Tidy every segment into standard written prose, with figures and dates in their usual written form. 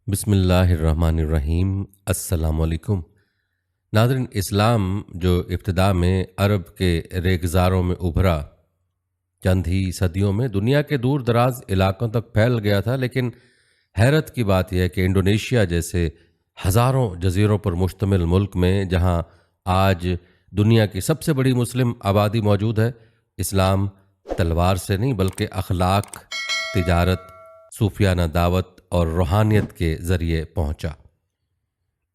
بسم اللہ الرحمن الرحیم۔ السلام علیکم ناظرین، اسلام جو ابتدا میں عرب کے ریگزاروں میں ابھرا، چند ہی صدیوں میں دنیا کے دور دراز علاقوں تک پھیل گیا تھا، لیکن حیرت کی بات یہ ہے کہ انڈونیشیا جیسے ہزاروں جزیروں پر مشتمل ملک میں، جہاں آج دنیا کی سب سے بڑی مسلم آبادی موجود ہے، اسلام تلوار سے نہیں بلکہ اخلاق، تجارت، صوفیانہ دعوت اور روحانیت کے ذریعے پہنچا۔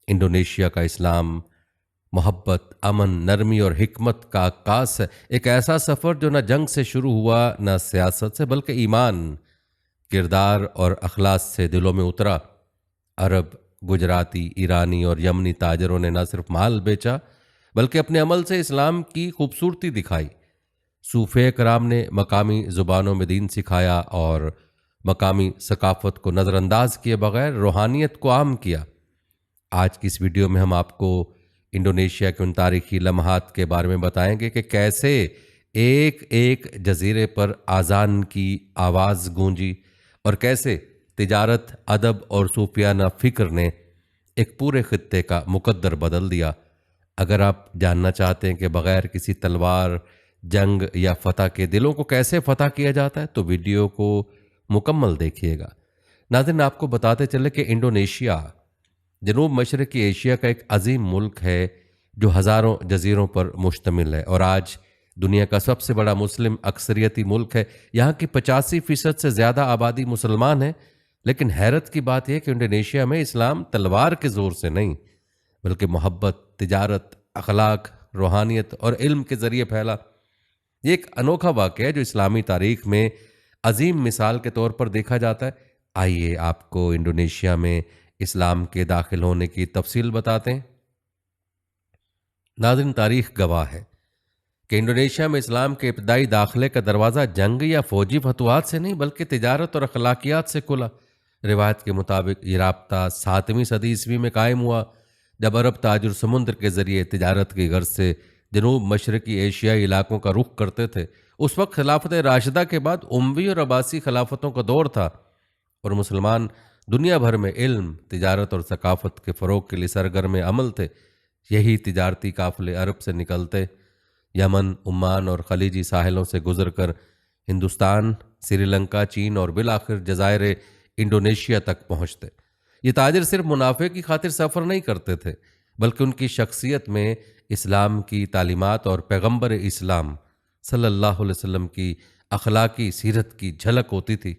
انڈونیشیا کا اسلام محبت، امن، نرمی اور حکمت کا عکاس ہے، ایک ایسا سفر جو نہ جنگ سے شروع ہوا نہ سیاست سے، بلکہ ایمان، کردار اور اخلاص سے دلوں میں اترا۔ عرب، گجراتی، ایرانی اور یمنی تاجروں نے نہ صرف مال بیچا بلکہ اپنے عمل سے اسلام کی خوبصورتی دکھائی۔ صوفیہ کرام نے مقامی زبانوں میں دین سکھایا اور مقامی ثقافت کو نظر انداز کیے بغیر روحانیت کو عام کیا۔ آج کی اس ویڈیو میں ہم آپ کو انڈونیشیا کے ان تاریخی لمحات کے بارے میں بتائیں گے کہ کیسے ایک ایک جزیرے پر اذان کی آواز گونجی اور کیسے تجارت، ادب اور صوفیانہ فکر نے ایک پورے خطے کا مقدر بدل دیا۔ اگر آپ جاننا چاہتے ہیں کہ بغیر کسی تلوار، جنگ یا فتح کے دلوں کو کیسے فتح کیا جاتا ہے تو ویڈیو کو مکمل دیکھیے گا۔ ناظرین، آپ کو بتاتے چلے کہ انڈونیشیا جنوب مشرقی ایشیا کا ایک عظیم ملک ہے جو ہزاروں جزیروں پر مشتمل ہے اور آج دنیا کا سب سے بڑا مسلم اکثریتی ملک ہے۔ یہاں کی 85% سے زیادہ آبادی مسلمان ہے، لیکن حیرت کی بات یہ کہ انڈونیشیا میں اسلام تلوار کے زور سے نہیں بلکہ محبت، تجارت، اخلاق، روحانیت اور علم کے ذریعے پھیلا۔ یہ ایک انوکھا واقعہ ہے جو اسلامی تاریخ میں عظیم مثال کے طور پر دیکھا جاتا ہے۔ آئیے آپ کو انڈونیشیا میں اسلام کے داخل ہونے کی تفصیل بتاتے ہیں۔ ناظرین، تاریخ گواہ ہے کہ انڈونیشیا میں اسلام کے ابتدائی داخلے کا دروازہ جنگ یا فوجی فتوحات سے نہیں بلکہ تجارت اور اخلاقیات سے کھلا۔ روایت کے مطابق یہ رابطہ 7ویں صدی عیسوی میں قائم ہوا، جب عرب تاجر سمندر کے ذریعے تجارت کی غرض سے جنوب مشرقی ایشیائی علاقوں کا رخ کرتے تھے۔ اس وقت خلافت راشدہ کے بعد اموی اور عباسی خلافتوں کا دور تھا اور مسلمان دنیا بھر میں علم، تجارت اور ثقافت کے فروغ کے لیے سرگرم عمل تھے۔ یہی تجارتی قافلے عرب سے نکلتے، یمن، عمان اور خلیجی ساحلوں سے گزر کر ہندوستان، سری لنکا، چین اور بالآخر جزائر انڈونیشیا تک پہنچتے۔ یہ تاجر صرف منافع کی خاطر سفر نہیں کرتے تھے بلکہ ان کی شخصیت میں اسلام کی تعلیمات اور پیغمبر اسلام صلی اللہ علیہ وسلم کی اخلاقی سیرت کی جھلک ہوتی تھی۔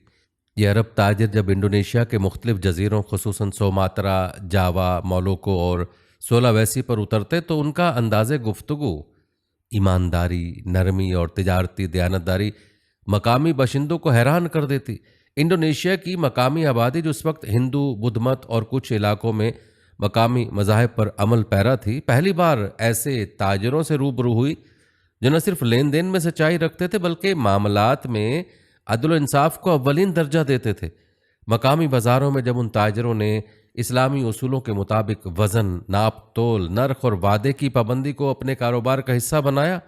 یہ عرب تاجر جب انڈونیشیا کے مختلف جزیروں خصوصاً سوماترا، جاوا، مولوکو اور سولاویسی پر اترتے تو ان کا انداز گفتگو، ایمانداری، نرمی اور تجارتی دیانتداری مقامی باشندوں کو حیران کر دیتی۔ انڈونیشیا کی مقامی آبادی جو اس وقت ہندو، بدھ مت اور کچھ علاقوں میں مقامی مذاہب پر عمل پیرا تھی، پہلی بار ایسے تاجروں سے روبرو ہوئی جو نہ صرف لین دین میں سچائی رکھتے تھے بلکہ معاملات میں عدل و انصاف کو اولین درجہ دیتے تھے۔ مقامی بازاروں میں جب ان تاجروں نے اسلامی اصولوں کے مطابق وزن، ناپ تول، نرخ اور وعدے کی پابندی کو اپنے کاروبار کا حصہ بنایا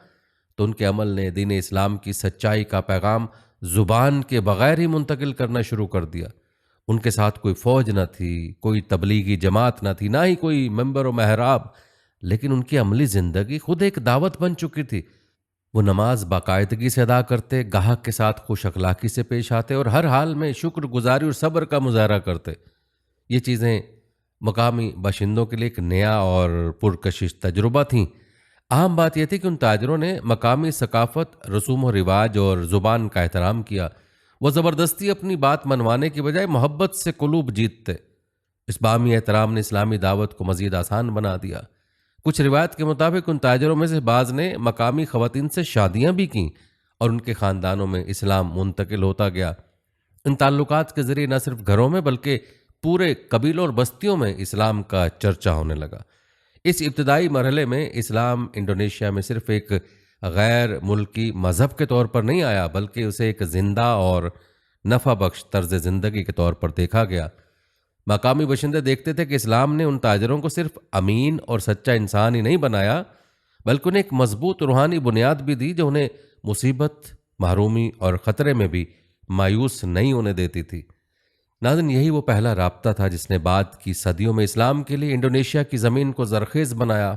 تو ان کے عمل نے دین اسلام کی سچائی کا پیغام زبان کے بغیر ہی منتقل کرنا شروع کر دیا۔ ان کے ساتھ کوئی فوج نہ تھی، کوئی تبلیغی جماعت نہ تھی، نہ ہی کوئی ممبر و محراب، لیکن ان کی عملی زندگی خود ایک دعوت بن چکی تھی۔ وہ نماز باقاعدگی سے ادا کرتے، گاہک کے ساتھ خوش اخلاقی سے پیش آتے اور ہر حال میں شکر گزاری اور صبر کا مظاہرہ کرتے۔ یہ چیزیں مقامی باشندوں کے لیے ایک نیا اور پرکشش تجربہ تھیں۔ اہم بات یہ تھی کہ ان تاجروں نے مقامی ثقافت، رسوم و رواج اور زبان کا احترام کیا۔ وہ زبردستی اپنی بات منوانے کی بجائے محبت سے قلوب جیتتے۔ اس باہمی احترام نے اسلامی دعوت کو مزید آسان بنا دیا۔ کچھ روایت کے مطابق ان تاجروں میں سے بعض نے مقامی خواتین سے شادیاں بھی کیں اور ان کے خاندانوں میں اسلام منتقل ہوتا گیا۔ ان تعلقات کے ذریعے نہ صرف گھروں میں بلکہ پورے قبیلوں اور بستیوں میں اسلام کا چرچا ہونے لگا۔ اس ابتدائی مرحلے میں اسلام انڈونیشیا میں صرف ایک غیر ملکی مذہب کے طور پر نہیں آیا بلکہ اسے ایک زندہ اور نفع بخش طرز زندگی کے طور پر دیکھا گیا۔ مقامی باشندے دیکھتے تھے کہ اسلام نے ان تاجروں کو صرف امین اور سچا انسان ہی نہیں بنایا بلکہ انہیں ایک مضبوط روحانی بنیاد بھی دی جو انہیں مصیبت، محرومی اور خطرے میں بھی مایوس نہیں ہونے دیتی تھی۔ ناظرین، یہی وہ پہلا رابطہ تھا جس نے بعد کی صدیوں میں اسلام کے لیے انڈونیشیا کی زمین کو زرخیز بنایا۔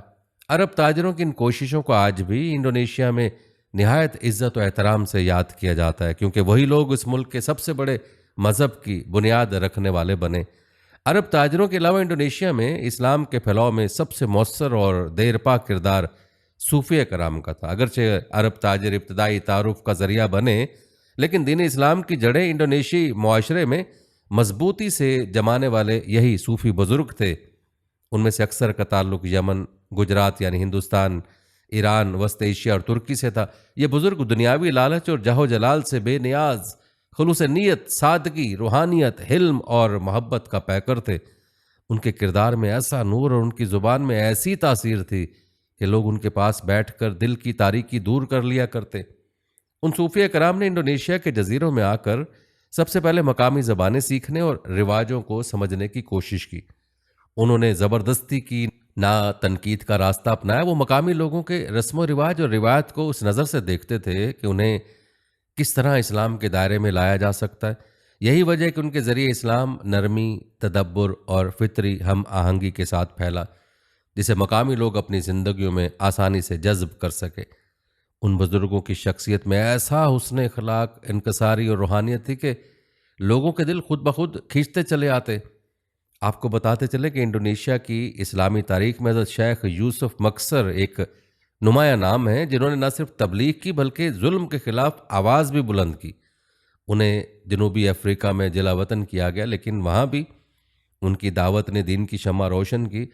عرب تاجروں کی ان کوششوں کو آج بھی انڈونیشیا میں نہایت عزت و احترام سے یاد کیا جاتا ہے، کیونکہ وہی لوگ اس ملک کے سب سے بڑے مذہب کی بنیاد رکھنے والے بنے۔ عرب تاجروں کے علاوہ انڈونیشیا میں اسلام کے پھیلاؤ میں سب سے مؤثر اور دیرپا کردار صوفیہ کرام کا تھا۔ اگرچہ عرب تاجر ابتدائی تعارف کا ذریعہ بنے، لیکن دین اسلام کی جڑیں انڈونیشی معاشرے میں مضبوطی سے جمانے والے یہی صوفی بزرگ تھے۔ ان میں سے اکثر کا تعلق یمن، گجرات یعنی ہندوستان، ایران، وسط ایشیا اور ترکی سے تھا۔ یہ بزرگ دنیاوی لالچ اور جاہ و جلال سے بے نیاز، خلوص نیت، سادگی، روحانیت، حلم اور محبت کا پیکر تھے۔ ان کے کردار میں ایسا نور اور ان کی زبان میں ایسی تاثیر تھی کہ لوگ ان کے پاس بیٹھ کر دل کی تاریکی دور کر لیا کرتے۔ ان صوفیہ کرام نے انڈونیشیا کے جزیروں میں آ کر سب سے پہلے مقامی زبانیں سیکھنے اور رواجوں کو سمجھنے کی کوشش کی۔ انہوں نے زبردستی کی نہ تنقید کا راستہ اپنایا۔ وہ مقامی لوگوں کے رسم و رواج اور روایت کو اس نظر سے دیکھتے تھے کہ انہیں کس طرح اسلام کے دائرے میں لایا جا سکتا ہے۔ یہی وجہ ہے کہ ان کے ذریعے اسلام نرمی، تدبر اور فطری ہم آہنگی کے ساتھ پھیلا، جسے مقامی لوگ اپنی زندگیوں میں آسانی سے جذب کر سکے۔ ان بزرگوں کی شخصیت میں ایسا حسن اخلاق، انکساری اور روحانیت تھی کہ لوگوں کے دل خود بخود کھینچتے چلے آتے۔ آپ کو بتاتے چلے کہ انڈونیشیا کی اسلامی تاریخ میں حضرت شیخ یوسف مقصر ایک نمایاں نام ہیں، جنہوں نے نہ صرف تبلیغ کی بلکہ ظلم کے خلاف آواز بھی بلند کی۔ انہیں جنوبی افریقہ میں جلا وطن کیا گیا، لیکن وہاں بھی ان کی دعوت نے دین کی شمع روشن کی۔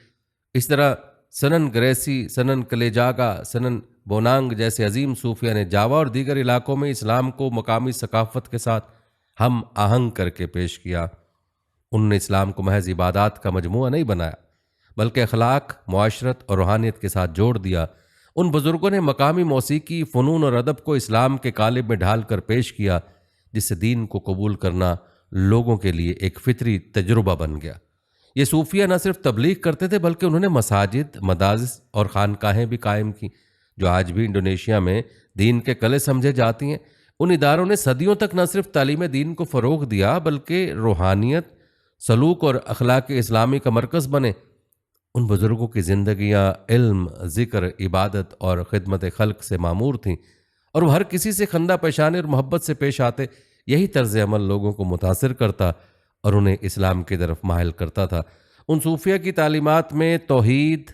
اس طرح سنن گریسی، سنن کلیجاگا، سنن بونانگ جیسے عظیم صوفیہ نے جاوا اور دیگر علاقوں میں اسلام کو مقامی ثقافت کے ساتھ ہم آہنگ کر کے پیش کیا۔ انہوں نے اسلام کو محض عبادات کا مجموعہ نہیں بنایا، بلکہ اخلاق، معاشرت اور روحانیت کے ساتھ جوڑ دیا۔ ان بزرگوں نے مقامی موسیقی، فنون اور ادب کو اسلام کے قالب میں ڈھال کر پیش کیا، جس سے دین کو قبول کرنا لوگوں کے لیے ایک فطری تجربہ بن گیا۔ یہ صوفیہ نہ صرف تبلیغ کرتے تھے بلکہ انہوں نے مساجد، مدارس اور خانقاہیں بھی قائم کی، جو آج بھی انڈونیشیا میں دین کے قلعے سمجھے جاتی ہیں۔ ان اداروں نے صدیوں تک نہ صرف تعلیم دین کو فروغ دیا بلکہ روحانیت، سلوک اور اخلاق اسلامی کا مرکز بنے۔ ان بزرگوں کی زندگیاں علم، ذکر، عبادت اور خدمت خلق سے معمور تھیں، اور وہ ہر کسی سے خندہ پیشانی اور محبت سے پیش آتے۔ یہی طرز عمل لوگوں کو متاثر کرتا اور انہیں اسلام کی طرف مائل کرتا تھا۔ ان صوفیہ کی تعلیمات میں توحید،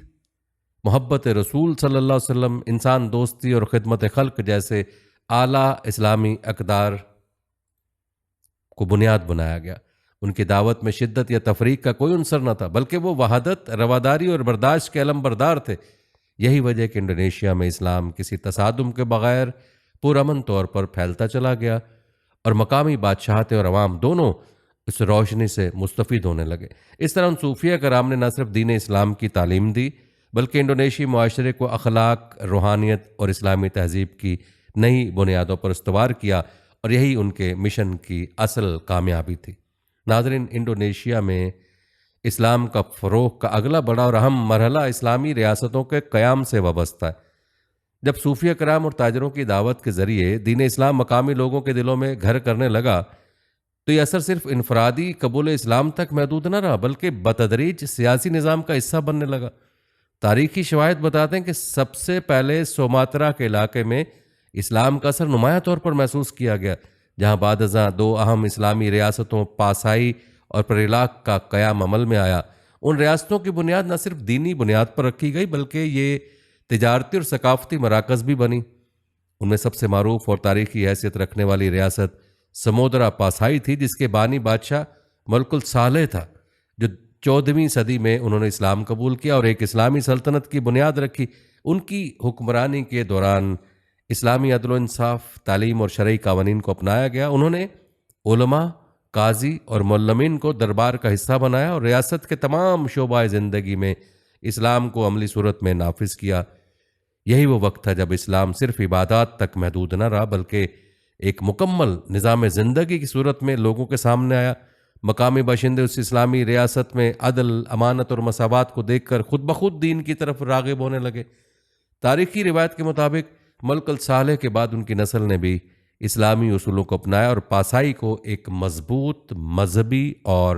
محبت رسول صلی اللہ علیہ وسلم، انسان دوستی اور خدمت خلق جیسے اعلیٰ اسلامی اقدار کو بنیاد بنایا گیا۔ ان کی دعوت میں شدت یا تفریق کا کوئی عنصر نہ تھا، بلکہ وہ وحدت، رواداری اور برداشت کے علم بردار تھے۔ یہی وجہ کہ انڈونیشیا میں اسلام کسی تصادم کے بغیر پرامن طور پر پھیلتا چلا گیا، اور مقامی بادشاہت اور عوام دونوں اس روشنی سے مستفید ہونے لگے۔ اس طرح ان صوفیہ کرام نے نہ صرف دین اسلام کی تعلیم دی بلکہ انڈونیشی معاشرے کو اخلاق، روحانیت اور اسلامی تہذیب کی نئی بنیادوں پر استوار کیا، اور یہی ان کے مشن کی اصل کامیابی تھی۔ ناظرین، انڈونیشیا میں اسلام کا فروغ کا اگلا بڑا اور اہم مرحلہ اسلامی ریاستوں کے قیام سے وابستہ ہے۔ جب صوفیہ کرام اور تاجروں کی دعوت کے ذریعے دین اسلام مقامی لوگوں کے دلوں میں گھر کرنے لگا، تو یہ اثر صرف انفرادی قبول اسلام تک محدود نہ رہا بلکہ بتدریج سیاسی نظام کا حصہ بننے لگا۔ تاریخی شواہد بتاتے ہیں کہ سب سے پہلے سوماترا کے علاقے میں اسلام کا اثر نمایاں طور پر محسوس کیا گیا، جہاں بعد ازاں دو اہم اسلامی ریاستوں پاسائی اور پریلاک کا قیام عمل میں آیا۔ ان ریاستوں کی بنیاد نہ صرف دینی بنیاد پر رکھی گئی بلکہ یہ تجارتی اور ثقافتی مراکز بھی بنی۔ ان میں سب سے معروف اور تاریخی حیثیت رکھنے والی ریاست سمودرا پاسائی تھی، جس کے بانی بادشاہ ملک الصالح تھا، جو 14ویں صدی میں انہوں نے اسلام قبول کیا اور ایک اسلامی سلطنت کی بنیاد رکھی۔ ان کی حکمرانی کے دوران اسلامی عدل و انصاف، تعلیم اور شرعی قوانین کو اپنایا گیا۔ انہوں نے علماء، قاضی اور معلمین کو دربار کا حصہ بنایا اور ریاست کے تمام شعبۂ زندگی میں اسلام کو عملی صورت میں نافذ کیا۔ یہی وہ وقت تھا جب اسلام صرف عبادات تک محدود نہ رہا بلکہ ایک مکمل نظام زندگی کی صورت میں لوگوں کے سامنے آیا۔ مقامی باشندے اس اسلامی ریاست میں عدل، امانت اور مساوات کو دیکھ کر خود بخود دین کی طرف راغب ہونے لگے۔ تاریخی روایت کے مطابق ملک الصالح کے بعد ان کی نسل نے بھی اسلامی اصولوں کو اپنایا اور پاسائی کو ایک مضبوط مذہبی اور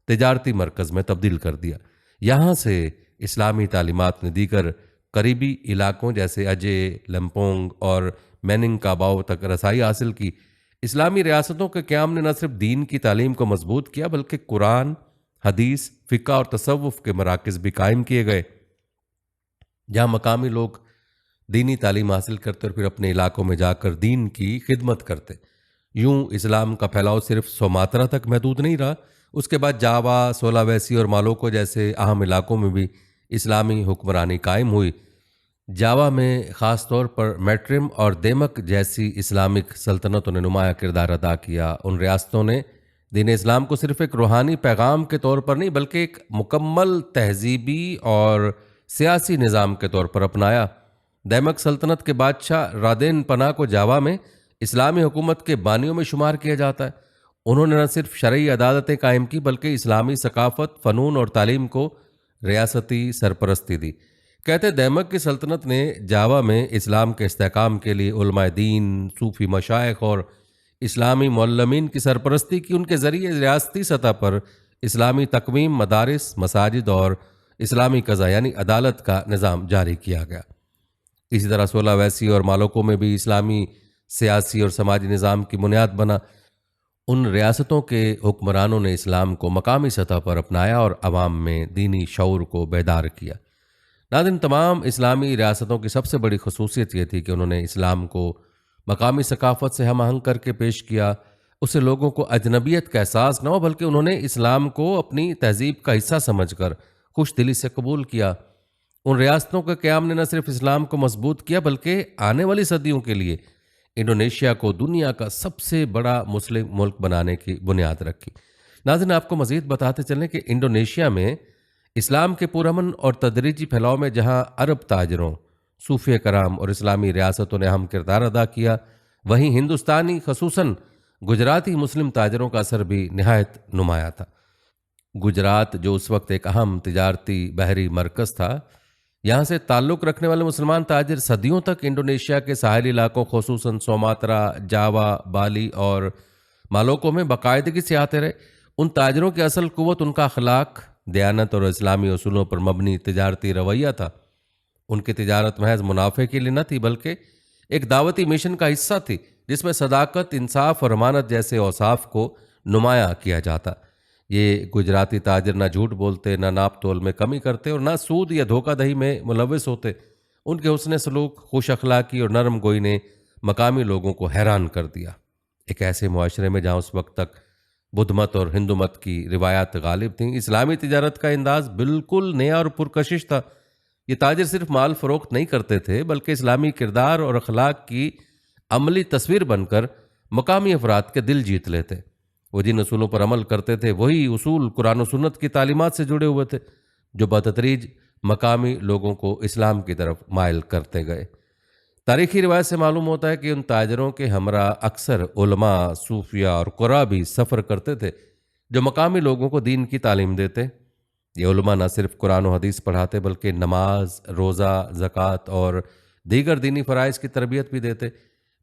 تجارتی مرکز میں تبدیل کر دیا۔ یہاں سے اسلامی تعلیمات نے دیگر قریبی علاقوں جیسے اجے، لمپونگ اور میننگ کاباؤ تک رسائی حاصل کی۔ اسلامی ریاستوں کے قیام نے نہ صرف دین کی تعلیم کو مضبوط کیا بلکہ قرآن، حدیث، فقہ اور تصوف کے مراکز بھی قائم کیے گئے، جہاں مقامی لوگ دینی تعلیم حاصل کرتے اور پھر اپنے علاقوں میں جا کر دین کی خدمت کرتے۔ یوں اسلام کا پھیلاؤ صرف سوماترا تک محدود نہیں رہا، اس کے بعد جاوا، سولاویسی اور مالوکو جیسے اہم علاقوں میں بھی اسلامی حکمرانی قائم ہوئی۔ جاوا میں خاص طور پر میٹرم اور دیمک جیسی اسلامک سلطنتوں نے نمایاں کردار ادا کیا۔ ان ریاستوں نے دین اسلام کو صرف ایک روحانی پیغام کے طور پر نہیں بلکہ ایک مکمل تہذیبی اور سیاسی نظام کے طور پر اپنایا۔ دیمک سلطنت کے بادشاہ رادین پنا کو جاوا میں اسلامی حکومت کے بانیوں میں شمار کیا جاتا ہے۔ انہوں نے نہ صرف شرعی عدالتیں قائم کی بلکہ اسلامی ثقافت، فنون اور تعلیم کو ریاستی سرپرستی دی۔ کہتے دیمک کی سلطنت نے جاوا میں اسلام کے استحکام کے لیے علماء دین، صوفی مشائخ اور اسلامی معلمین کی سرپرستی کی۔ ان کے ذریعے ریاستی سطح پر اسلامی تقویم، مدارس، مساجد اور اسلامی قضاء یعنی عدالت کا نظام جاری کیا گیا۔ اسی طرح سولاویسی اور مالوکو میں بھی اسلامی سیاسی اور سماجی نظام کی بنیاد بنا۔ ان ریاستوں کے حکمرانوں نے اسلام کو مقامی سطح پر اپنایا اور عوام میں دینی شعور کو بیدار کیا۔ ناظرین، تمام اسلامی ریاستوں کی سب سے بڑی خصوصیت یہ تھی کہ انہوں نے اسلام کو مقامی ثقافت سے ہم آہنگ کر کے پیش کیا۔ اس سے لوگوں کو اجنبیت کا احساس نہ ہو بلکہ انہوں نے اسلام کو اپنی تہذیب کا حصہ سمجھ کر خوش دلی سے قبول کیا۔ ان ریاستوں کے قیام نے نہ صرف اسلام کو مضبوط کیا بلکہ آنے والی صدیوں کے لیے انڈونیشیا کو دنیا کا سب سے بڑا مسلم ملک بنانے کی بنیاد رکھی۔ ناظرین، آپ کو مزید بتاتے چلیں کہ انڈونیشیا میں اسلام کے پرامن اور تدریجی پھیلاؤ میں جہاں عرب تاجروں، صوفیہ کرام اور اسلامی ریاستوں نے اہم کردار ادا کیا، وہیں ہندوستانی خصوصاً گجراتی مسلم تاجروں کا اثر بھی نہایت نمایاں تھا۔ گجرات جو اس وقت ایک اہم تجارتی بحری مرکز تھا، یہاں سے تعلق رکھنے والے مسلمان تاجر صدیوں تک انڈونیشیا کے ساحلی علاقوں خصوصاً سوماترا، جاوا، بالی اور مالوکو میں باقاعدگی سے آتے رہے۔ ان تاجروں کی اصل قوت ان کا اخلاق، دیانت اور اسلامی اصولوں پر مبنی تجارتی رویہ تھا۔ ان کی تجارت محض منافع کے لیے نہ تھی بلکہ ایک دعوتی مشن کا حصہ تھی جس میں صداقت، انصاف اور امانت جیسے اوصاف کو نمایاں کیا جاتا۔ یہ گجراتی تاجر نہ جھوٹ بولتے، نہ ناپ تول میں کمی کرتے اور نہ سود یا دھوکہ دہی میں ملوث ہوتے۔ ان کے حسن سلوک، خوش اخلاقی اور نرم گوئی نے مقامی لوگوں کو حیران کر دیا۔ ایک ایسے معاشرے میں جہاں اس وقت تک بدھ مت اور ہندو مت کی روایات غالب تھیں، اسلامی تجارت کا انداز بالکل نیا اور پرکشش تھا۔ یہ تاجر صرف مال فروخت نہیں کرتے تھے بلکہ اسلامی کردار اور اخلاق کی عملی تصویر بن کر مقامی افراد کے دل جیت لیتے۔ وہ جن اصولوں پر عمل کرتے تھے وہی اصول قرآن و سنت کی تعلیمات سے جڑے ہوئے تھے جو بتدریج مقامی لوگوں کو اسلام کی طرف مائل کرتے گئے۔ تاریخی روایت سے معلوم ہوتا ہے کہ ان تاجروں کے ہمراہ اکثر علماء، صوفیہ اور قراء بھی سفر کرتے تھے جو مقامی لوگوں کو دین کی تعلیم دیتے۔ یہ علماء نہ صرف قرآن و حدیث پڑھاتے بلکہ نماز، روزہ، زکوٰۃ اور دیگر دینی فرائض کی تربیت بھی دیتے۔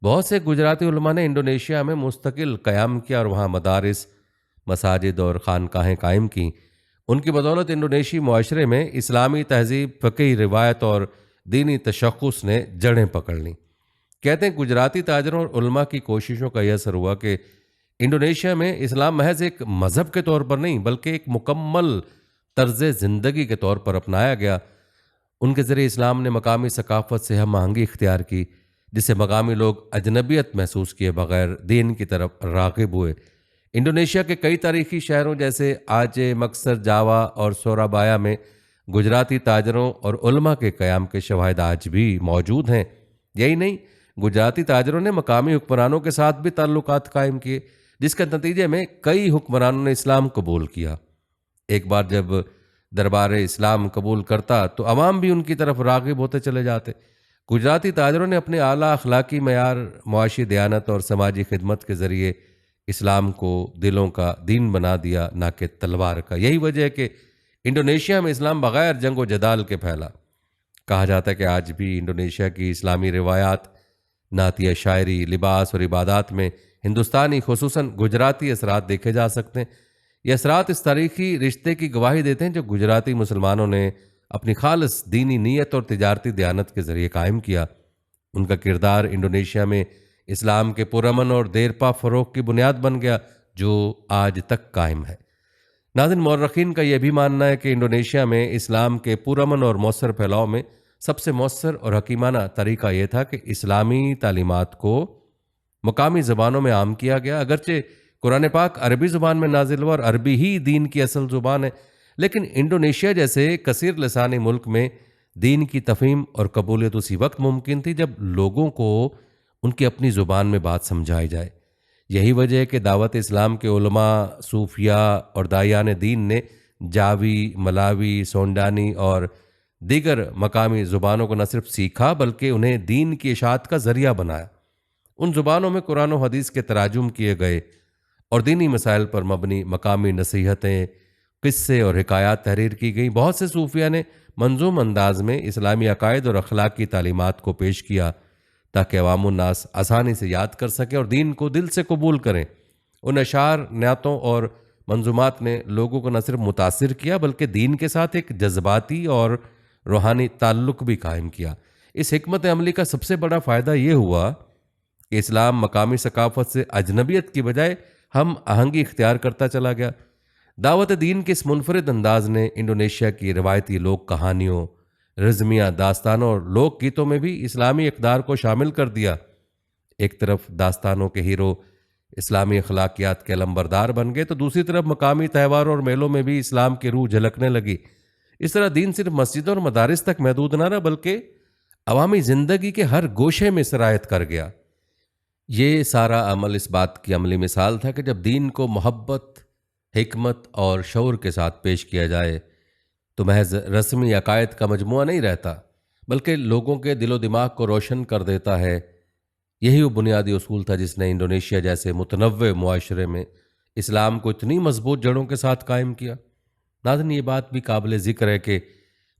بہت سے گجراتی علماء نے انڈونیشیا میں مستقل قیام کیا اور وہاں مدارس، مساجد اور خانقاہیں قائم کیں۔ ان کی بدولت انڈونیشی معاشرے میں اسلامی تہذیب، فقہی روایت اور دینی تشخص نے جڑیں پکڑ لیں۔ کہتے ہیں گجراتی تاجروں اور علماء کی کوششوں کا یہ اثر ہوا کہ انڈونیشیا میں اسلام محض ایک مذہب کے طور پر نہیں بلکہ ایک مکمل طرز زندگی کے طور پر اپنایا گیا۔ ان کے ذریعے اسلام نے مقامی ثقافت سے ہم آہنگی اختیار کی جس سے مقامی لوگ اجنبیت محسوس کیے بغیر دین کی طرف راغب ہوئے۔ انڈونیشیا کے کئی تاریخی شہروں جیسے آچے، مکسر، جاوا اور سورابایا میں گجراتی تاجروں اور علماء کے قیام کے شواہد آج بھی موجود ہیں۔ یہی نہیں، گجراتی تاجروں نے مقامی حکمرانوں کے ساتھ بھی تعلقات قائم کیے جس کے نتیجے میں کئی حکمرانوں نے اسلام قبول کیا۔ ایک بار جب دربار اسلام قبول کرتا تو عوام بھی ان کی طرف راغب ہوتے چلے جاتے۔ گجراتی تاجروں نے اپنے اعلیٰ اخلاقی معیار، معاشی دیانت اور سماجی خدمت کے ذریعے اسلام کو دلوں کا دین بنا دیا، نہ کہ تلوار کا۔ یہی وجہ ہے کہ انڈونیشیا میں اسلام بغیر جنگ و جدال کے پھیلا۔ کہا جاتا ہے کہ آج بھی انڈونیشیا کی اسلامی روایات نعتیہ شاعری، لباس اور عبادات میں ہندوستانی خصوصاً گجراتی اثرات دیکھے جا سکتے ہیں۔ یہ اثرات اس تاریخی رشتے کی گواہی دیتے ہیں جو گجراتی مسلمانوں نے اپنی خالص دینی نیت اور تجارتی دیانت کے ذریعے قائم کیا۔ ان کا کردار انڈونیشیا میں اسلام کے پرامن اور دیرپا فروغ کی بنیاد بن گیا جو آج تک قائم ہے۔ ناظرین، مورخین کا یہ بھی ماننا ہے کہ انڈونیشیا میں اسلام کے پرامن اور مؤثر پھیلاؤ میں سب سے مؤثر اور حکیمانہ طریقہ یہ تھا کہ اسلامی تعلیمات کو مقامی زبانوں میں عام کیا گیا۔ اگرچہ قرآن پاک عربی زبان میں نازل ہوا اور عربی ہی دین کی اصل زبان ہے، لیکن انڈونیشیا جیسے کثیر لسانی ملک میں دین کی تفہیم اور قبولیت اسی وقت ممکن تھی جب لوگوں کو ان کی اپنی زبان میں بات سمجھائی جائے۔ یہی وجہ ہے کہ دعوت اسلام کے علماء، صوفیاء اور داعیان دین نے جاوی، ملاوی، سونڈانی اور دیگر مقامی زبانوں کو نہ صرف سیکھا بلکہ انہیں دین کی اشاعت کا ذریعہ بنایا۔ ان زبانوں میں قرآن و حدیث کے تراجم کیے گئے اور دینی مسائل پر مبنی مقامی نصیحتیں، قصے اور حکایات تحریر کی گئیں۔ بہت سے صوفیہ نے منظوم انداز میں اسلامی عقائد اور اخلاقی تعلیمات کو پیش کیا تاکہ عوام الناس آسانی سے یاد کر سکیں اور دین کو دل سے قبول کریں۔ ان اشعار، نعتوں اور منظومات نے لوگوں کو نہ صرف متاثر کیا بلکہ دین کے ساتھ ایک جذباتی اور روحانی تعلق بھی قائم کیا۔ اس حکمت عملی کا سب سے بڑا فائدہ یہ ہوا کہ اسلام مقامی ثقافت سے اجنبیت کی بجائے ہم آہنگی اختیار کرتا چلا گیا۔ دعوت دین کے اس منفرد انداز نے انڈونیشیا کی روایتی لوک کہانیوں، رزمیہ داستانوں اور لوک گیتوں میں بھی اسلامی اقدار کو شامل کر دیا۔ ایک طرف داستانوں کے ہیرو اسلامی اخلاقیات کے علمبردار بن گئے تو دوسری طرف مقامی تہواروں اور میلوں میں بھی اسلام کی روح جھلکنے لگی۔ اس طرح دین صرف مسجدوں اور مدارس تک محدود نہ رہا بلکہ عوامی زندگی کے ہر گوشے میں سرایت کر گیا۔ یہ سارا عمل اس بات کی عملی مثال تھا کہ جب دین کو محبت، حکمت اور شعور کے ساتھ پیش کیا جائے تو محض رسمی عقائد کا مجموعہ نہیں رہتا بلکہ لوگوں کے دل و دماغ کو روشن کر دیتا ہے۔ یہی وہ بنیادی اصول تھا جس نے انڈونیشیا جیسے متنوع معاشرے میں اسلام کو اتنی مضبوط جڑوں کے ساتھ قائم کیا۔ ناظرین، یہ بات بھی قابل ذکر ہے کہ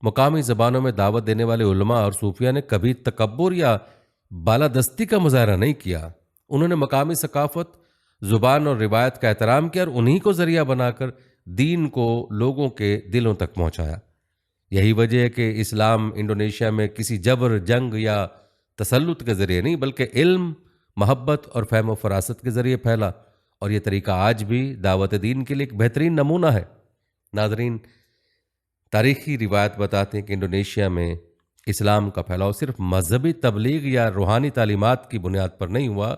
مقامی زبانوں میں دعوت دینے والے علماء اور صوفیہ نے کبھی تکبر یا بالادستی کا مظاہرہ نہیں کیا۔ انہوں نے مقامی ثقافت، زبان اور روایت کا احترام کیا اور انہی کو ذریعہ بنا کر دین کو لوگوں کے دلوں تک پہنچایا۔ یہی وجہ ہے کہ اسلام انڈونیشیا میں کسی جبر، جنگ یا تسلط کے ذریعے نہیں بلکہ علم، محبت اور فہم و فراست کے ذریعے پھیلا، اور یہ طریقہ آج بھی دعوت دین کے لیے ایک بہترین نمونہ ہے۔ ناظرین، تاریخی روایت بتاتے ہیں کہ انڈونیشیا میں اسلام کا پھیلاؤ صرف مذہبی تبلیغ یا روحانی تعلیمات کی بنیاد پر نہیں ہوا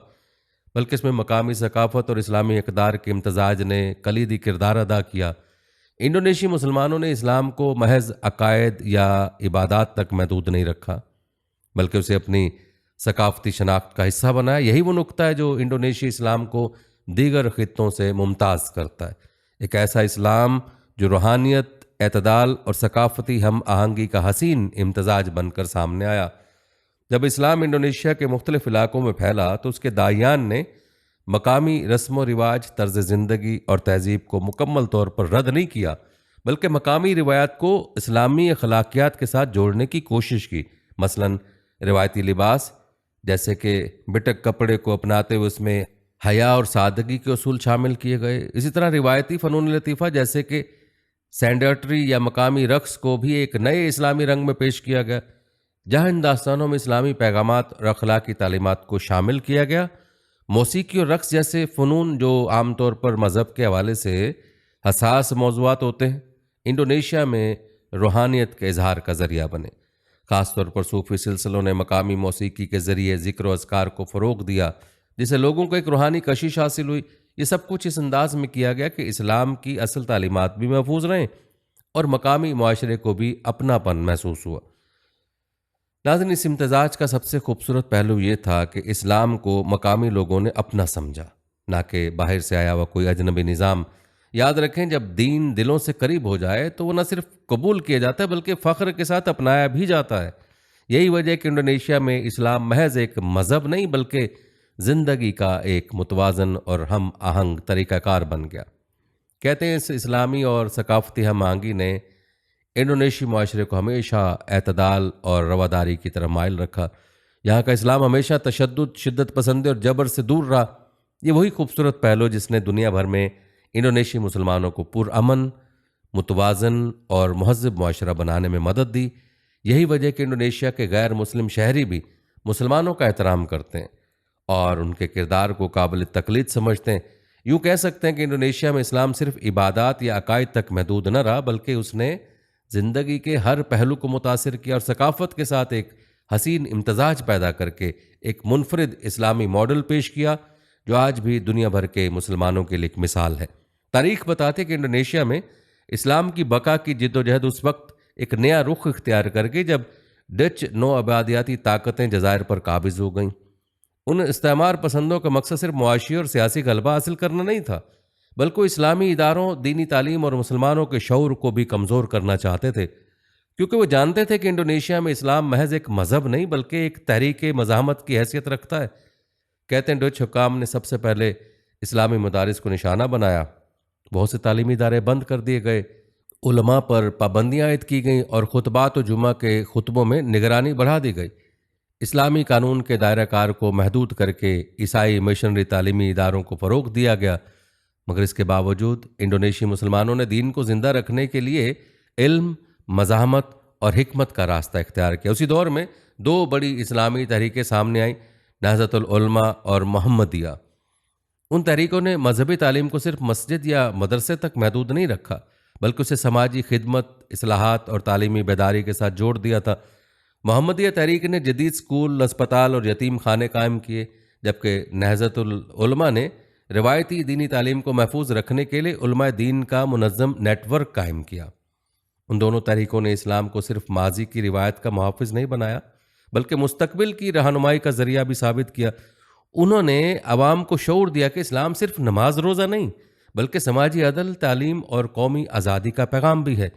بلکہ اس میں مقامی ثقافت اور اسلامی اقدار کے امتزاج نے کلیدی کردار ادا کیا۔ انڈونیشی مسلمانوں نے اسلام کو محض عقائد یا عبادات تک محدود نہیں رکھا بلکہ اسے اپنی ثقافتی شناخت کا حصہ بنایا۔ یہی وہ نقطہ ہے جو انڈونیشی اسلام کو دیگر خطوں سے ممتاز کرتا ہے، ایک ایسا اسلام جو روحانیت، اعتدال اور ثقافتی ہم آہنگی کا حسین امتزاج بن کر سامنے آیا۔ جب اسلام انڈونیشیا کے مختلف علاقوں میں پھیلا تو اس کے داعیان نے مقامی رسم و رواج، طرز زندگی اور تہذیب کو مکمل طور پر رد نہیں کیا بلکہ مقامی روایات کو اسلامی اخلاقیات کے ساتھ جوڑنے کی کوشش کی۔ مثلاً روایتی لباس جیسے کہ بٹک کپڑے کو اپناتے ہوئے اس میں حیا اور سادگی کے اصول شامل کیے گئے۔ اسی طرح روایتی فنون لطیفہ جیسے کہ سینڈرٹری یا مقامی رقص کو بھی ایک نئے اسلامی رنگ میں پیش کیا گیا۔ جہاں ان داستانوں میں اسلامی پیغامات اور اخلاقی تعلیمات کو شامل کیا گیا، موسیقی اور رقص جیسے فنون جو عام طور پر مذہب کے حوالے سے حساس موضوعات ہوتے ہیں، انڈونیشیا میں روحانیت کے اظہار کا ذریعہ بنے۔ خاص طور پر صوفی سلسلوں نے مقامی موسیقی کے ذریعے ذکر و اذکار کو فروغ دیا جس سے لوگوں کو ایک روحانی کشش حاصل ہوئی۔ یہ سب کچھ اس انداز میں کیا گیا کہ اسلام کی اصل تعلیمات بھی محفوظ رہیں اور مقامی معاشرے کو بھی اپناپن محسوس ہوا۔ ناظرین، اس امتزاج کا سب سے خوبصورت پہلو یہ تھا کہ اسلام کو مقامی لوگوں نے اپنا سمجھا، نہ کہ باہر سے آیا ہوا کوئی اجنبی نظام۔ یاد رکھیں، جب دین دلوں سے قریب ہو جائے تو وہ نہ صرف قبول کیا جاتا ہے بلکہ فخر کے ساتھ اپنایا بھی جاتا ہے۔ یہی وجہ ہے کہ انڈونیشیا میں اسلام محض ایک مذہب نہیں بلکہ زندگی کا ایک متوازن اور ہم آہنگ طریقہ کار بن گیا۔ کہتے ہیں اس اسلامی اور ثقافتی ہم آہنگی نے انڈونیشی معاشرے کو ہمیشہ اعتدال اور رواداری کی طرف مائل رکھا۔ یہاں کا اسلام ہمیشہ تشدد، شدت پسندی اور جبر سے دور رہا۔ یہ وہی خوبصورت پہلو جس نے دنیا بھر میں انڈونیشی مسلمانوں کو پرامن، متوازن اور مہذب معاشرہ بنانے میں مدد دی۔ یہی وجہ کہ انڈونیشیا کے غیر مسلم شہری بھی مسلمانوں کا احترام کرتے ہیں اور ان کے کردار کو قابل تقلید سمجھتے ہیں۔ یوں کہہ سکتے ہیں کہ انڈونیشیا میں اسلام صرف عبادات یا عقائد تک محدود نہ رہا، بلکہ اس نے زندگی کے ہر پہلو کو متاثر کیا اور ثقافت کے ساتھ ایک حسین امتزاج پیدا کر کے ایک منفرد اسلامی ماڈل پیش کیا جو آج بھی دنیا بھر کے مسلمانوں کے لیے ایک مثال ہے۔ تاریخ بتاتے کہ انڈونیشیا میں اسلام کی بقا کی جد و جہد اس وقت ایک نیا رخ اختیار کر کے جب ڈچ نو آبادیاتی طاقتیں جزائر پر قابض ہو گئیں۔ ان استعمار پسندوں کا مقصد صرف معاشی اور سیاسی غلبہ حاصل کرنا نہیں تھا، بلکہ اسلامی اداروں، دینی تعلیم اور مسلمانوں کے شعور کو بھی کمزور کرنا چاہتے تھے، کیونکہ وہ جانتے تھے کہ انڈونیشیا میں اسلام محض ایک مذہب نہیں بلکہ ایک تحریک مزاحمت کی حیثیت رکھتا ہے۔ کہتے ہیں ڈچ حکام نے سب سے پہلے اسلامی مدارس کو نشانہ بنایا، بہت سے تعلیمی ادارے بند کر دیے گئے، علماء پر پابندیاں عائد کی گئیں اور خطبات و جمعہ کے خطبوں میں نگرانی بڑھا دی گئی۔ اسلامی قانون کے دائرہ کار کو محدود کر کے عیسائی مشنری تعلیمی اداروں کو فروغ دیا گیا، مگر اس کے باوجود انڈونیشی مسلمانوں نے دین کو زندہ رکھنے کے لیے علم، مزاحمت اور حکمت کا راستہ اختیار کیا۔ اسی دور میں دو بڑی اسلامی تحریکیں سامنے آئیں، نہضت العلماء اور محمدیہ۔ ان تحریکوں نے مذہبی تعلیم کو صرف مسجد یا مدرسے تک محدود نہیں رکھا، بلکہ اسے سماجی خدمت، اصلاحات اور تعلیمی بیداری کے ساتھ جوڑ دیا تھا۔ محمدیہ تحریک نے جدید اسکول، اسپتال اور یتیم خانے قائم کیے، جبکہ نہضت العلماء نے روایتی دینی تعلیم کو محفوظ رکھنے کے لیے علماء دین کا منظم نیٹ ورک قائم کیا۔ ان دونوں تحریکوں نے اسلام کو صرف ماضی کی روایت کا محافظ نہیں بنایا، بلکہ مستقبل کی رہنمائی کا ذریعہ بھی ثابت کیا۔ انہوں نے عوام کو شعور دیا کہ اسلام صرف نماز روزہ نہیں، بلکہ سماجی عدل، تعلیم اور قومی آزادی کا پیغام بھی ہے۔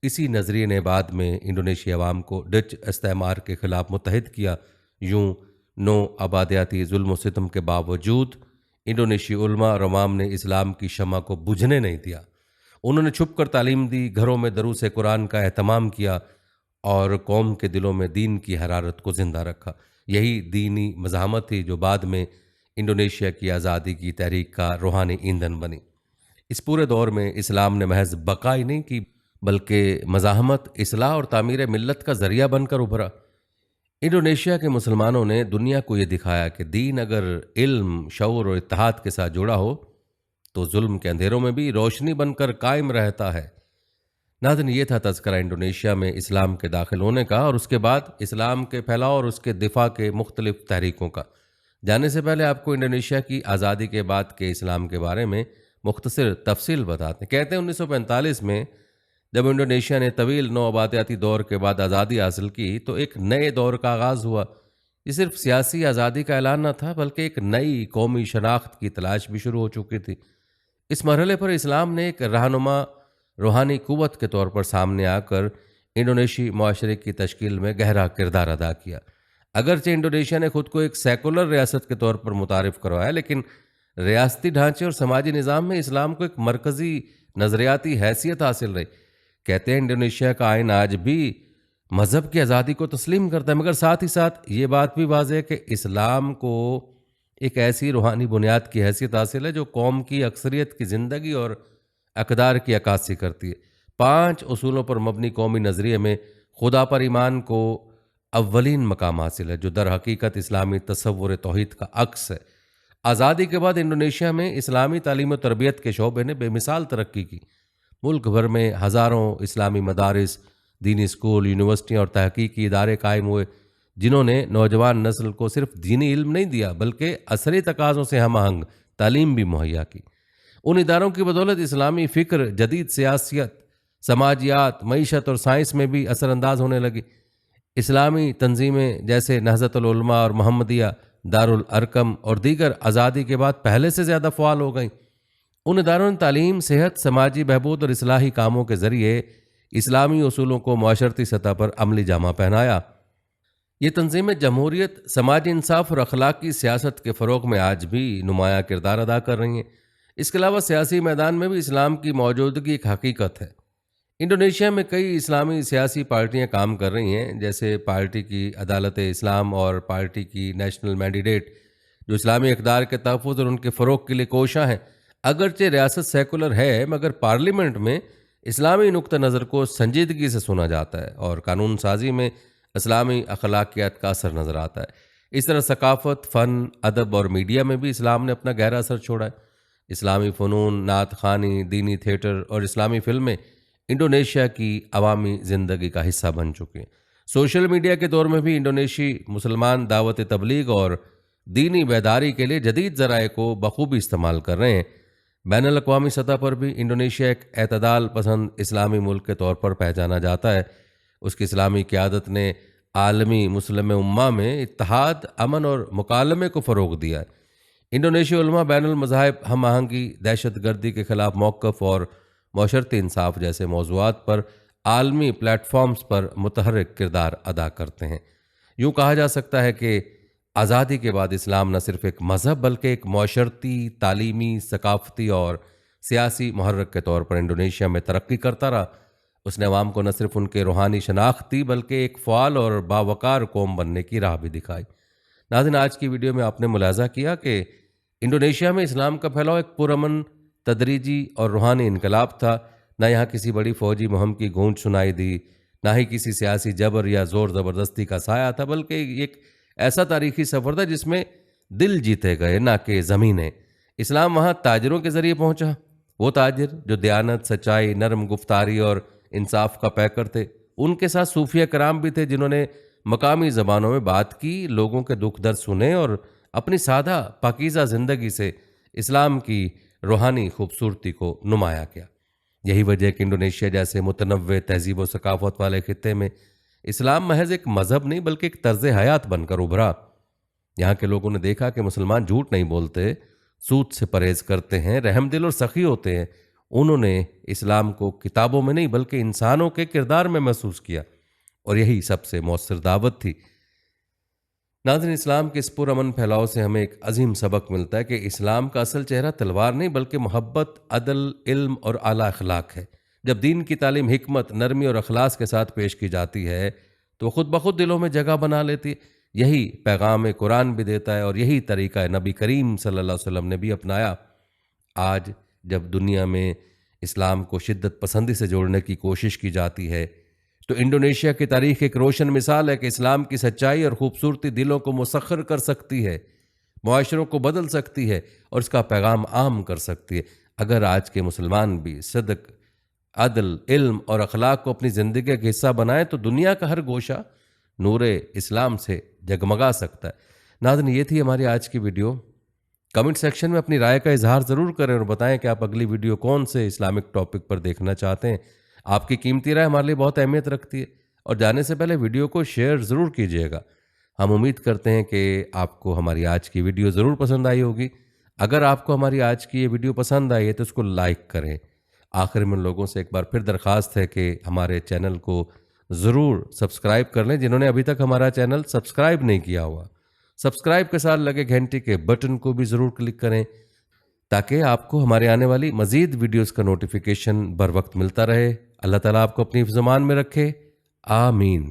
اسی نظریے نے بعد میں انڈونیشی عوام کو ڈچ استعمار کے خلاف متحد کیا۔ یوں نو آبادیاتی ظلم و ستم کے باوجود انڈونیشی علماء اور عوام نے اسلام کی شمع کو بجھنے نہیں دیا۔ انہوں نے چھپ کر تعلیم دی، گھروں میں دروس قرآن کا اہتمام کیا اور قوم کے دلوں میں دین کی حرارت کو زندہ رکھا۔ یہی دینی مزاحمت تھی جو بعد میں انڈونیشیا کی آزادی کی تحریک کا روحانی ایندھن بنی۔ اس پورے دور میں اسلام نے محض بقا ہی نہیں کی، بلکہ مزاحمت، اصلاح اور تعمیر ملت کا ذریعہ بن کر ابھرا۔ انڈونیشیا کے مسلمانوں نے دنیا کو یہ دکھایا کہ دین اگر علم، شعور اور اتحاد کے ساتھ جڑا ہو تو ظلم کے اندھیروں میں بھی روشنی بن کر قائم رہتا ہے۔ ناظرین، یہ تھا تذکرہ انڈونیشیا میں اسلام کے داخل ہونے کا اور اس کے بعد اسلام کے پھیلاؤ اور اس کے دفاع کے مختلف تحریکوں کا۔ جانے سے پہلے آپ کو انڈونیشیا کی آزادی کے بعد کے اسلام کے بارے میں مختصر تفصیل بتاتے ہیں۔ کہتے ہیں 1945 میں جب انڈونیشیا نے طویل نو آبادیاتی دور کے بعد آزادی حاصل کی تو ایک نئے دور کا آغاز ہوا۔ یہ صرف سیاسی آزادی کا اعلان نہ تھا، بلکہ ایک نئی قومی شناخت کی تلاش بھی شروع ہو چکی تھی۔ اس مرحلے پر اسلام نے ایک رہنما روحانی قوت کے طور پر سامنے آ کر انڈونیشی معاشرے کی تشکیل میں گہرا کردار ادا کیا۔ اگرچہ انڈونیشیا نے خود کو ایک سیکولر ریاست کے طور پر متعارف کروایا، لیکن ریاستی ڈھانچے اور سماجی نظام میں اسلام کو ایک مرکزی نظریاتی حیثیت حاصل رہی۔ کہتے ہیں انڈونیشیا کا آئین آج بھی مذہب کی آزادی کو تسلیم کرتا ہے، مگر ساتھ ہی ساتھ یہ بات بھی واضح ہے کہ اسلام کو ایک ایسی روحانی بنیاد کی حیثیت حاصل ہے جو قوم کی اکثریت کی زندگی اور اقدار کی عکاسی کرتی ہے۔ 5 اصولوں پر مبنی قومی نظریے میں خدا پر ایمان کو اولین مقام حاصل ہے، جو در حقیقت اسلامی تصور توحید کا عکس ہے۔ آزادی کے بعد انڈونیشیا میں اسلامی تعلیم و تربیت کے شعبے نے بے مثال ترقی کی۔ ملک بھر میں ہزاروں اسلامی مدارس، دینی اسکول، یونیورسٹیاں اور تحقیقی ادارے قائم ہوئے، جنہوں نے نوجوان نسل کو صرف دینی علم نہیں دیا بلکہ عصری تقاضوں سے ہم آہنگ تعلیم بھی مہیا کی۔ ان اداروں کی بدولت اسلامی فکر جدید سیاست، سماجیات، معیشت اور سائنس میں بھی اثر انداز ہونے لگی۔ اسلامی تنظیمیں جیسے نہضت العلماء اور محمدیہ، دارالارقم اور دیگر آزادی کے بعد پہلے سے زیادہ فعال ہو گئیں۔ ان اداروں نے تعلیم، صحت، سماجی بہبود اور اصلاحی کاموں کے ذریعے اسلامی اصولوں کو معاشرتی سطح پر عملی جامہ پہنایا۔ یہ تنظیمیں جمہوریت، سماجی انصاف اور اخلاقی سیاست کے فروغ میں آج بھی نمایاں کردار ادا کر رہی ہیں۔ اس کے علاوہ سیاسی میدان میں بھی اسلام کی موجودگی ایک حقیقت ہے۔ انڈونیشیا میں کئی اسلامی سیاسی پارٹیاں کام کر رہی ہیں، جیسے پارٹی کی عدالت اسلام اور پارٹی کی نیشنل مینڈیٹ، جو اسلامی اقدار کے تحفظ اور ان کے فروغ کے لیے کوشاں ہیں۔ اگرچہ ریاست سیکولر ہے، مگر پارلیمنٹ میں اسلامی نقطہ نظر کو سنجیدگی سے سنا جاتا ہے اور قانون سازی میں اسلامی اخلاقیات کا اثر نظر آتا ہے۔ اس طرح ثقافت، فن، ادب اور میڈیا میں بھی اسلام نے اپنا گہرا اثر چھوڑا ہے۔ اسلامی فنون، نعت خوانی، دینی تھیٹر اور اسلامی فلمیں انڈونیشیا کی عوامی زندگی کا حصہ بن چکے ہیں۔ سوشل میڈیا کے دور میں بھی انڈونیشی مسلمان دعوت تبلیغ اور دینی بیداری کے لیے جدید ذرائع کو بخوبی استعمال کر رہے ہیں۔ بین الاقوامی سطح پر بھی انڈونیشیا ایک اعتدال پسند اسلامی ملک کے طور پر پہچانا جاتا ہے۔ اس کی اسلامی قیادت نے عالمی مسلم امہ میں اتحاد، امن اور مکالمے کو فروغ دیا ہے۔ انڈونیشی علماء بین المذاہب ہم آہنگی، دہشت گردی کے خلاف موقف اور معاشرتی انصاف جیسے موضوعات پر عالمی پلیٹ فارمز پر متحرک کردار ادا کرتے ہیں۔ یوں کہا جا سکتا ہے کہ آزادی کے بعد اسلام نہ صرف ایک مذہب بلکہ ایک معاشرتی، تعلیمی، ثقافتی اور سیاسی محرک کے طور پر انڈونیشیا میں ترقی کرتا رہا۔ اس نے عوام کو نہ صرف ان کے روحانی شناخت دی بلکہ ایک فعال اور باوقار قوم بننے کی راہ بھی دکھائی۔ ناظرین، آج کی ویڈیو میں آپ نے ملاحظہ کیا کہ انڈونیشیا میں اسلام کا پھیلاؤ ایک پرامن، تدریجی اور روحانی انقلاب تھا۔ نہ یہاں کسی بڑی فوجی مہم کی گونج سنائی دی، نہ ہی کسی سیاسی جبر یا زور زبردستی کا سایہ تھا، بلکہ ایک ایسا تاریخی سفر تھا جس میں دل جیتے گئے نہ کہ زمینیں۔ اسلام وہاں تاجروں کے ذریعے پہنچا، وہ تاجر جو دیانت، سچائی، نرم گفتاری اور انصاف کا پیکر تھے۔ ان کے ساتھ صوفیہ کرام بھی تھے جنہوں نے مقامی زبانوں میں بات کی، لوگوں کے دکھ درد سنے اور اپنی سادہ پاکیزہ زندگی سے اسلام کی روحانی خوبصورتی کو نمایاں کیا۔ یہی وجہ ہے کہ انڈونیشیا جیسے متنوع تہذیب و ثقافت والے خطے میں اسلام محض ایک مذہب نہیں بلکہ ایک طرز حیات بن کر ابھرا۔ یہاں کے لوگوں نے دیکھا کہ مسلمان جھوٹ نہیں بولتے، سود سے پرہیز کرتے ہیں، رحم دل اور سخی ہوتے ہیں۔ انہوں نے اسلام کو کتابوں میں نہیں بلکہ انسانوں کے کردار میں محسوس کیا، اور یہی سب سے مؤثر دعوت تھی۔ ناظرین، اسلام کے اس پرامن پھیلاؤ سے ہمیں ایک عظیم سبق ملتا ہے کہ اسلام کا اصل چہرہ تلوار نہیں بلکہ محبت، عدل، علم اور اعلیٰ اخلاق ہے۔ جب دین کی تعلیم حکمت، نرمی اور اخلاص کے ساتھ پیش کی جاتی ہے تو خود بخود دلوں میں جگہ بنا لیتی ہے۔ یہی پیغام قرآن بھی دیتا ہے اور یہی طریقہ نبی کریم صلی اللہ علیہ وسلم نے بھی اپنایا۔ آج جب دنیا میں اسلام کو شدت پسندی سے جوڑنے کی کوشش کی جاتی ہے تو انڈونیشیا کی تاریخ ایک روشن مثال ہے کہ اسلام کی سچائی اور خوبصورتی دلوں کو مسخر کر سکتی ہے، معاشروں کو بدل سکتی ہے اور اس کا پیغام عام کر سکتی ہے۔ اگر آج کے مسلمان بھی صدق، عدل، علم اور اخلاق کو اپنی زندگی کا حصہ بنائیں تو دنیا کا ہر گوشہ نور اسلام سے جگمگا سکتا ہے۔ ناظرین، یہ تھی ہماری آج کی ویڈیو۔ کمنٹ سیکشن میں اپنی رائے کا اظہار ضرور کریں اور بتائیں کہ آپ اگلی ویڈیو کون سے اسلامک ٹاپک پر دیکھنا چاہتے ہیں۔ آپ کی قیمتی رائے ہمارے لیے بہت اہمیت رکھتی ہے، اور جانے سے پہلے ویڈیو کو شیئر ضرور کیجیے گا۔ ہم امید کرتے ہیں کہ آپ کو ہماری آج کی ویڈیو ضرور پسند آئی ہوگی۔ اگر آپ کو ہماری آج کی یہ ویڈیو پسند آئی ہے تو اس کو لائک کریں۔ آخر میں ان لوگوں سے ایک بار پھر درخواست ہے کہ ہمارے چینل کو ضرور سبسکرائب کر لیں جنہوں نے ابھی تک ہمارا چینل سبسکرائب نہیں کیا ہوا۔ سبسکرائب کے ساتھ لگے گھنٹی کے بٹن کو بھی ضرور کلک کریں تاکہ آپ کو ہمارے آنے والی مزید ویڈیوز کا نوٹیفیکیشن بر وقت ملتا رہے۔ اللہ تعالیٰ آپ کو اپنی حفظ امان میں رکھے، آمین۔